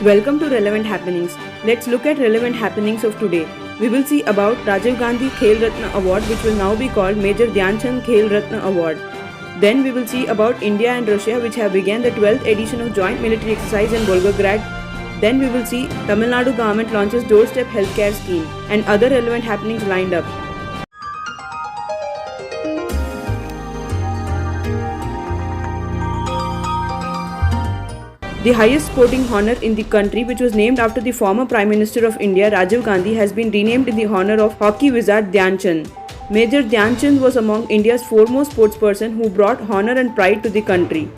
Welcome to Relevant Happenings. Let's look at relevant happenings of today. We will see about Rajiv Gandhi Khel Ratna Award, which will now be called Major Dhyan Chand Khel Ratna Award. Then we will see about India and Russia, which have begun the 12th edition of joint military exercise in Volgograd. Then we will see Tamil Nadu government launches doorstep healthcare scheme and other relevant happenings lined up. The highest sporting honour in the country, which was named after the former Prime Minister of India, Rajiv Gandhi, has been renamed in the honour of hockey wizard Dhyan Chand. Major Dhyan Chand was among India's foremost sportsperson who brought honour and pride to the country.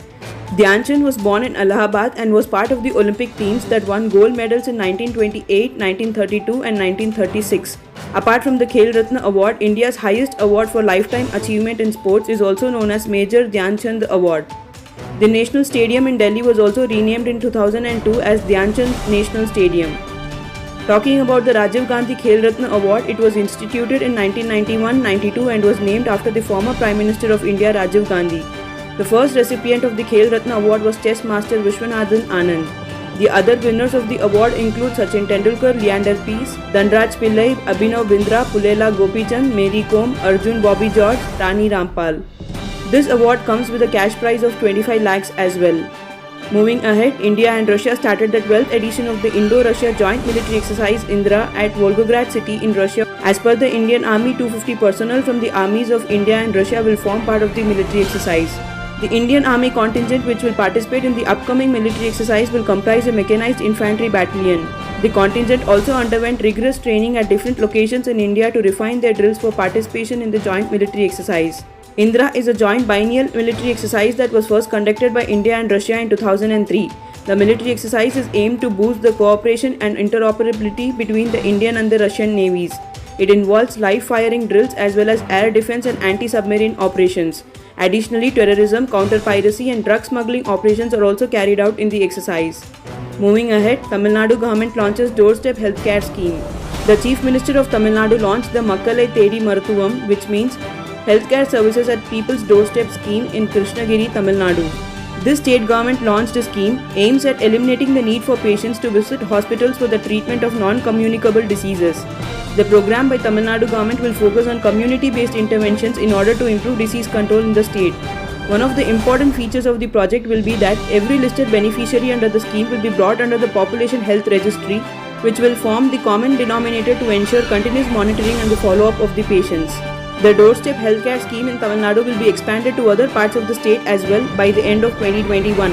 Dhyan Chand was born in Allahabad and was part of the Olympic teams that won gold medals in 1928, 1932 and 1936. Apart from the Khel Ratna Award, India's highest award for lifetime achievement in sports is also known as Major Dhyan Chand Award. The National Stadium in Delhi was also renamed in 2002 as Dhyan Chand National Stadium. Talking about the Rajiv Gandhi Khel Ratna Award, it was instituted in 1991-92 and was named after the former Prime Minister of India, Rajiv Gandhi. The first recipient of the Khel Ratna Award was Chess Master Vishwanathan Anand. The other winners of the award include Sachin Tendulkar, Leander Paes, Dhanraj Pillai, Abhinav Bindra, Pulela Gopichand, Mary Kom, Arjun Bobby George, Rani Rampal. This award comes with a cash prize of 25 lakhs as well. Moving ahead, India and Russia started the 12th edition of the Indo-Russia Joint Military Exercise Indra at Volgograd city in Russia. As per the Indian Army, 250 personnel from the armies of India and Russia will form part of the military exercise. The Indian Army contingent which will participate in the upcoming military exercise will comprise a mechanized infantry battalion. The contingent also underwent rigorous training at different locations in India to refine their drills for participation in the joint military exercise. Indra is a joint biennial military exercise that was first conducted by India and Russia in 2003. The military exercise is aimed to boost the cooperation and interoperability between the Indian and the Russian navies. It involves live firing drills as well as air defense and anti-submarine operations. Additionally, terrorism, counter-piracy and drug smuggling operations are also carried out in the exercise. Moving ahead, Tamil Nadu government launches doorstep healthcare scheme. The Chief Minister of Tamil Nadu launched the Makkalai Thedi Maruthuvam, which means Healthcare Services at People's Doorstep scheme in Krishnagiri, Tamil Nadu. This state government launched a scheme aims at eliminating the need for patients to visit hospitals for the treatment of non-communicable diseases. The program by Tamil Nadu government will focus on community-based interventions in order to improve disease control in the state. One of the important features of the project will be that every listed beneficiary under the scheme will be brought under the Population Health Registry, which will form the common denominator to ensure continuous monitoring and the follow-up of the patients. The doorstep healthcare scheme in Tamil Nadu will be expanded to other parts of the state as well by the end of 2021.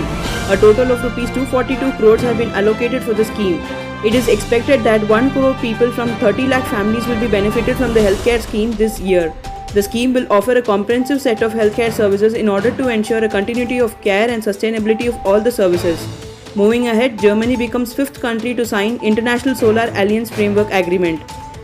A total of Rs 242 crores have been allocated for the scheme. It is expected that 1 crore people from 30 lakh families will be benefited from the healthcare scheme this year. The scheme will offer a comprehensive set of healthcare services in order to ensure a continuity of care and sustainability of all the services. Moving ahead, Germany becomes 5th country to sign International Solar Alliance Framework Agreement.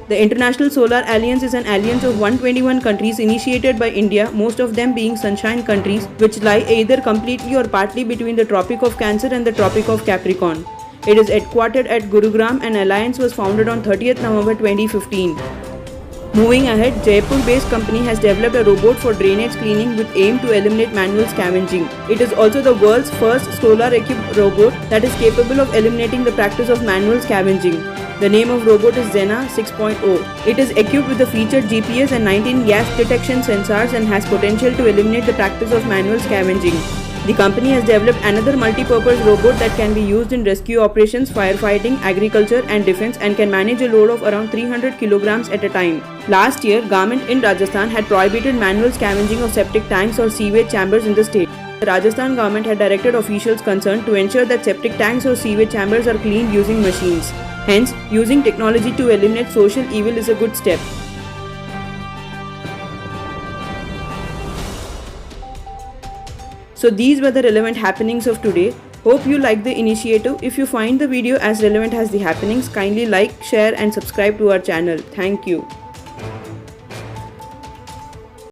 The International Solar Alliance is an alliance of 121 countries initiated by India, most of them being sunshine countries, which lie either completely or partly between the Tropic of Cancer and the Tropic of Capricorn. It is headquartered at Gurugram and alliance was founded on 30th November 2015. Moving ahead, Jaipur-based company has developed a robot for drainage cleaning with aim to eliminate manual scavenging. It is also the world's first solar-equipped robot that is capable of eliminating the practice of manual scavenging. The name of robot is Zena 6.0. It is equipped with a featured GPS and 19 gas detection sensors and has potential to eliminate the practice of manual scavenging. The company has developed another multi-purpose robot that can be used in rescue operations, firefighting, agriculture and defense and can manage a load of around 300 kilograms at a time. Last year, government in Rajasthan had prohibited manual scavenging of septic tanks or sewage chambers in the state. The Rajasthan government had directed officials concerned to ensure that septic tanks or sewage chambers are cleaned using machines. Hence, using technology to eliminate social evil is a good step. So these were the relevant happenings of today. Hope you liked the initiative. If you find the video as relevant as the happenings, kindly like, share and subscribe to our channel. Thank you.